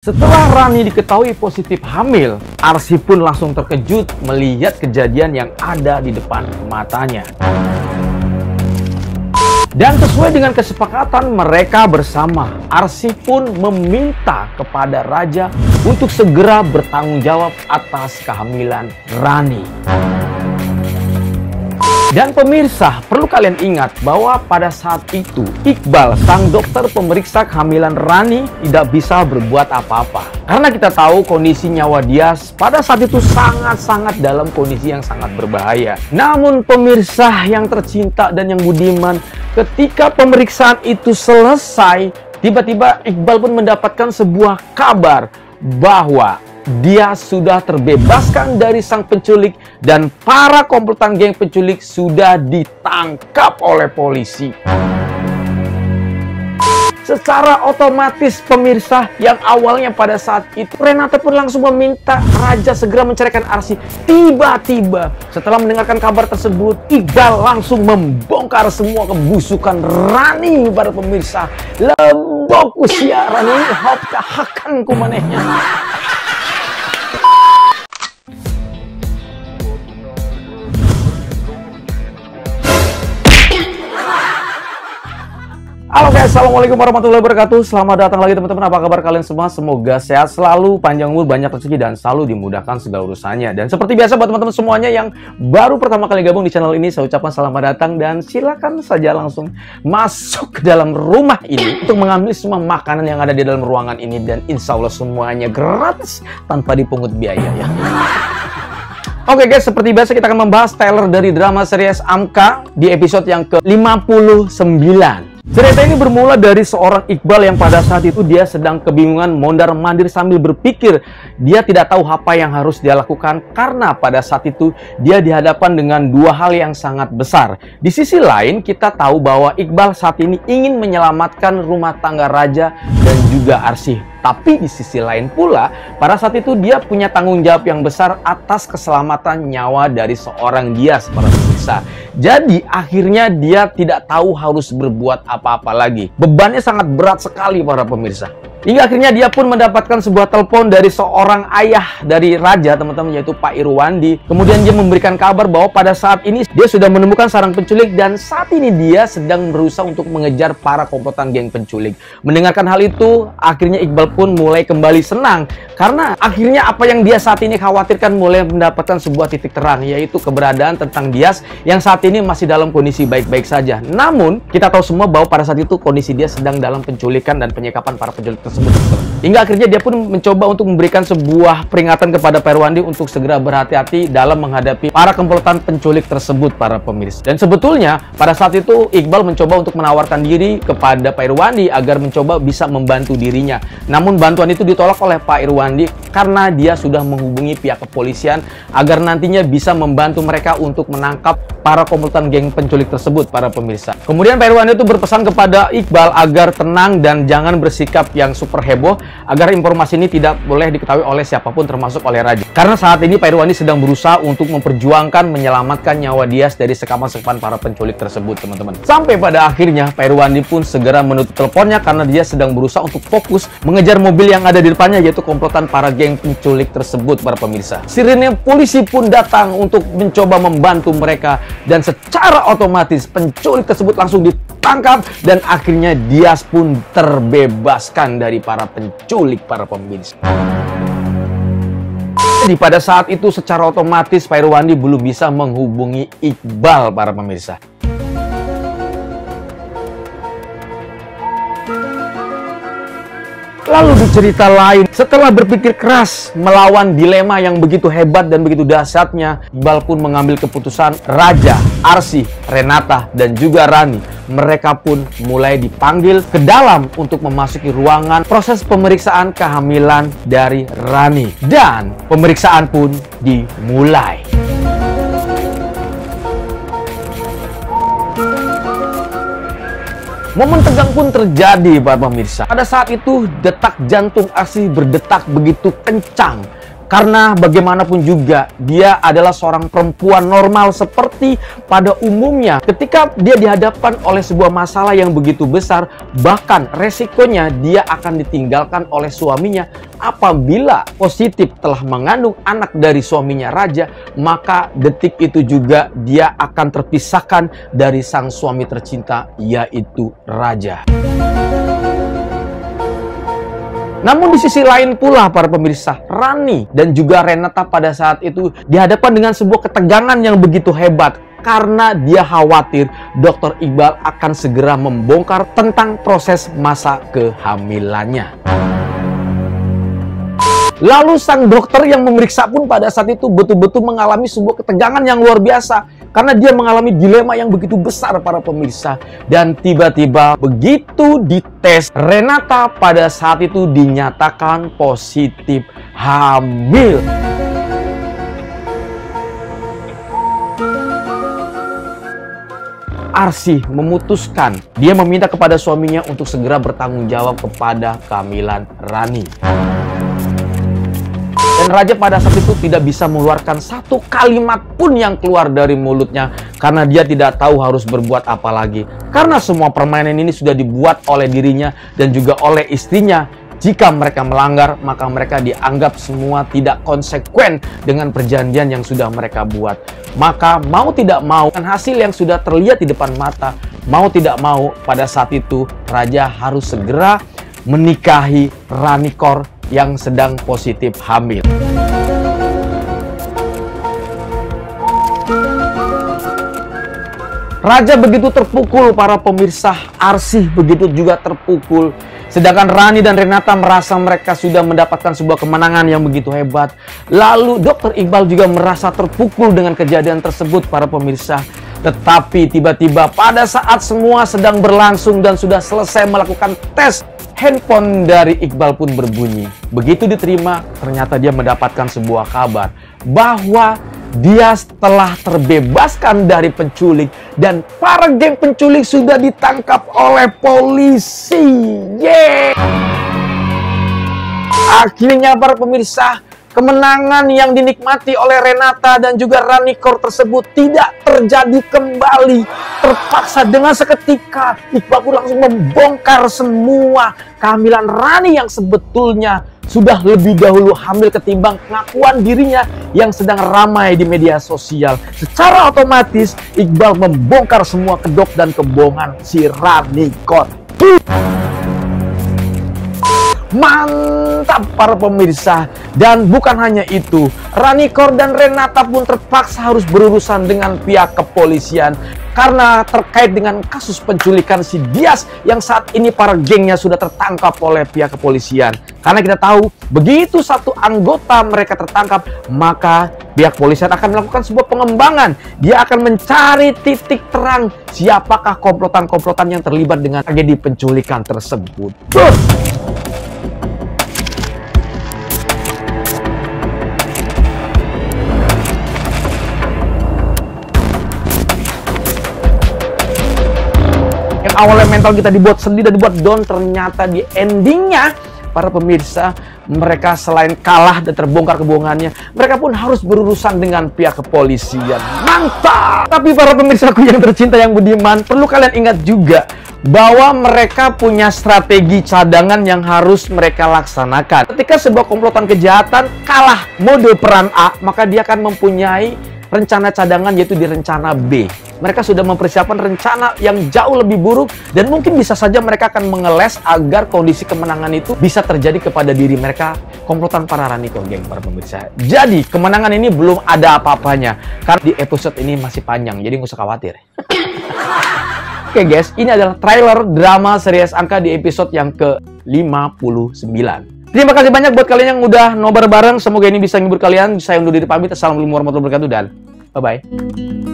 Setelah Rani diketahui positif hamil, Arsy pun langsung terkejut melihat kejadian yang ada di depan matanya. Dan sesuai dengan kesepakatan mereka bersama, Arsy pun meminta kepada Raja untuk segera bertanggung jawab atas kehamilan Rani. Dan pemirsa, perlu kalian ingat bahwa pada saat itu Iqbal, sang dokter pemeriksa kehamilan Rani, tidak bisa berbuat apa-apa. Karena kita tahu kondisi nyawa dia pada saat itu sangat-sangat dalam kondisi yang sangat berbahaya. Namun pemirsa yang tercinta dan yang budiman, ketika pemeriksaan itu selesai, tiba-tiba Iqbal pun mendapatkan sebuah kabar bahwa dia sudah terbebaskan dari sang penculik dan para komplotan geng penculik sudah ditangkap oleh polisi. Secara otomatis pemirsa, yang awalnya pada saat itu Renata pun langsung meminta Raja segera menceraikan Arsy. Tiba-tiba setelah mendengarkan kabar tersebut, Iqbal langsung membongkar semua kebusukan Rani para pemirsa. Lembok usia Rani hop kahakan kumanehnya. Halo guys, assalamualaikum warahmatullahi wabarakatuh. Selamat datang lagi teman-teman. Apa kabar kalian semua? Semoga sehat selalu, panjang umur, banyak rezeki, dan selalu dimudahkan segala urusannya. Dan seperti biasa buat teman-teman semuanya yang baru pertama kali gabung di channel ini, saya ucapkan selamat datang dan silakan saja langsung masuk ke dalam rumah ini untuk mengambil semua makanan yang ada di dalam ruangan ini, dan insya Allah semuanya gratis tanpa dipungut biaya ya. Oke guys, seperti biasa kita akan membahas trailer dari drama series Amka di episode yang ke-59. Cerita ini bermula dari seorang Iqbal yang pada saat itu dia sedang kebingungan mondar-mandir sambil berpikir dia tidak tahu apa yang harus dia lakukan karena pada saat itu dia dihadapkan dengan dua hal yang sangat besar. Di sisi lain kita tahu bahwa Iqbal saat ini ingin menyelamatkan rumah tangga Raja dan juga Arsy. Tapi di sisi lain pula, pada saat itu dia punya tanggung jawab yang besar atas keselamatan nyawa dari seorang Dias, para pemirsa. Jadi akhirnya dia tidak tahu harus berbuat apa-apa lagi. Bebannya sangat berat sekali para pemirsa. Hingga akhirnya dia pun mendapatkan sebuah telepon dari seorang ayah dari Raja, teman-teman, yaitu Pak Irwandi. Kemudian dia memberikan kabar bahwa pada saat ini dia sudah menemukan sarang penculik dan saat ini dia sedang berusaha untuk mengejar para komplotan geng penculik. Mendengarkan hal itu, akhirnya Iqbal pun mulai kembali senang karena akhirnya apa yang dia saat ini khawatirkan mulai mendapatkan sebuah titik terang, yaitu keberadaan tentang Dias yang saat ini masih dalam kondisi baik-baik saja. Namun kita tahu semua bahwa pada saat itu kondisi dia sedang dalam penculikan dan penyekapan para penculik tersebut. Hingga akhirnya dia pun mencoba untuk memberikan sebuah peringatan kepada Pak Irwandi untuk segera berhati-hati dalam menghadapi para komplotan penculik tersebut, para pemirsa. Dan sebetulnya pada saat itu Iqbal mencoba untuk menawarkan diri kepada Pak Irwandi agar mencoba bisa membantu dirinya. Namun bantuan itu ditolak oleh Pak Irwandi karena dia sudah menghubungi pihak kepolisian agar nantinya bisa membantu mereka untuk menangkap para komplotan geng penculik tersebut, para pemirsa. Kemudian Pak Irwandi itu berpesan kepada Iqbal agar tenang dan jangan bersikap yang super heboh agar informasi ini tidak boleh diketahui oleh siapapun termasuk oleh Raja. Karena saat ini Pak Irwandi sedang berusaha untuk memperjuangkan menyelamatkan nyawa Dias dari sekapan-sekapan para penculik tersebut, teman-teman. Sampai pada akhirnya Pak Irwandi pun segera menutup teleponnya karena dia sedang berusaha untuk fokus mengejar mobil yang ada di depannya, yaitu komplotan para geng penculik tersebut, para pemirsa. Sirine polisi pun datang untuk mencoba membantu mereka dan secara otomatis penculik tersebut langsung ditangkap dan akhirnya Dias pun terbebaskan dari para penculik, para pemirsa. Jadi pada saat itu secara otomatis Pak Irwandi belum bisa menghubungi Iqbal, para pemirsa. Lalu di cerita lain, setelah berpikir keras melawan dilema yang begitu hebat dan begitu dahsyatnya, Iqbal pun mengambil keputusan Raja, Arsy, Renata, dan juga Rani. Mereka pun mulai dipanggil ke dalam untuk memasuki ruangan proses pemeriksaan kehamilan dari Rani. Dan pemeriksaan pun dimulai. Momen tegang pun terjadi, para pemirsa. Pada saat itu detak jantung Arsy berdetak begitu kencang Karena bagaimanapun juga, dia adalah seorang perempuan normal seperti pada umumnya. Ketika dia dihadapkan oleh sebuah masalah yang begitu besar, bahkan resikonya dia akan ditinggalkan oleh suaminya. Apabila positif telah mengandung anak dari suaminya raja, maka detik itu juga dia akan terpisahkan dari sang suami tercinta, yaitu raja. Namun di sisi lain pula para pemirsa, Rani dan juga Renata pada saat itu dihadapkan dengan sebuah ketegangan yang begitu hebat karena dia khawatir Dr. Iqbal akan segera membongkar tentang proses masa kehamilannya. Lalu sang dokter yang memeriksa pun pada saat itu betul-betul mengalami sebuah ketegangan yang luar biasa. Karena dia mengalami dilema yang begitu besar para pemirsa. Dan tiba-tiba begitu dites, Renata pada saat itu dinyatakan positif hamil. Arsy memutuskan, dia meminta kepada suaminya untuk segera bertanggung jawab kepada kehamilan Rani. Dan raja pada saat itu tidak bisa mengeluarkan satu kalimat pun yang keluar dari mulutnya karena dia tidak tahu harus berbuat apa lagi. Karena semua permainan ini sudah dibuat oleh dirinya dan juga oleh istrinya. Jika mereka melanggar, maka mereka dianggap semua tidak konsekuen dengan perjanjian yang sudah mereka buat. Maka mau tidak mau, dengan hasil yang sudah terlihat di depan mata, mau tidak mau pada saat itu raja harus segera menikahi Rani Kaur yang sedang positif hamil. Raja begitu terpukul para pemirsa, Arsy begitu juga terpukul. Sedangkan Rani dan Renata merasa mereka sudah mendapatkan sebuah kemenangan yang begitu hebat. Lalu Dr. Iqbal juga merasa terpukul dengan kejadian tersebut para pemirsa. Tetapi tiba-tiba pada saat semua sedang berlangsung dan sudah selesai melakukan tes, handphone dari Iqbal pun berbunyi. Begitu diterima, ternyata dia mendapatkan sebuah kabar bahwa dia telah terbebaskan dari penculik dan para geng penculik sudah ditangkap oleh polisi. Yeay! Akhirnya para pemirsa, kemenangan yang dinikmati oleh Renata dan juga Rani Kaur tersebut tidak terjadi kembali. Terpaksa dengan seketika Iqbal pun langsung membongkar semua kehamilan Rani yang sebetulnya sudah lebih dahulu hamil ketimbang pengakuan dirinya yang sedang ramai di media sosial. Secara otomatis Iqbal membongkar semua kedok dan kebohongan si Rani Kaur. Mantap para pemirsa. Dan bukan hanya itu, Rani Kaur dan Renata pun terpaksa harus berurusan dengan pihak kepolisian karena terkait dengan kasus penculikan si Dias yang saat ini para gengnya sudah tertangkap oleh pihak kepolisian. Karena kita tahu begitu satu anggota mereka tertangkap, maka pihak kepolisian akan melakukan sebuah pengembangan. Dia akan mencari titik terang siapakah komplotan-komplotan yang terlibat dengan tragedi penculikan tersebut. Yang awalnya mental kita dibuat sedih dan dibuat down, ternyata di endingnya para pemirsa, mereka selain kalah dan terbongkar kebohongannya, mereka pun harus berurusan dengan pihak kepolisian. Mantap! Tapi para pemirsaku yang tercinta yang budiman, perlu kalian ingat juga bahwa mereka punya strategi cadangan yang harus mereka laksanakan. Ketika sebuah komplotan kejahatan kalah mode peran A, maka dia akan mempunyai rencana cadangan, yaitu di rencana B. Mereka sudah mempersiapkan rencana yang jauh lebih buruk dan mungkin bisa saja mereka akan mengeles agar kondisi kemenangan itu bisa terjadi kepada diri mereka, komplotan para Rani Kaur geng para pemirsa. Jadi kemenangan ini belum ada apa-apanya karena di episode ini masih panjang, jadi nggak usah khawatir. Oke guys, ini adalah trailer drama series angka di episode yang ke-59. Terima kasih banyak buat kalian yang udah nobar bareng. Semoga ini bisa menghibur kalian. Saya undur diri pamit. Assalamualaikum warahmatullahi wabarakatuh dan bye-bye.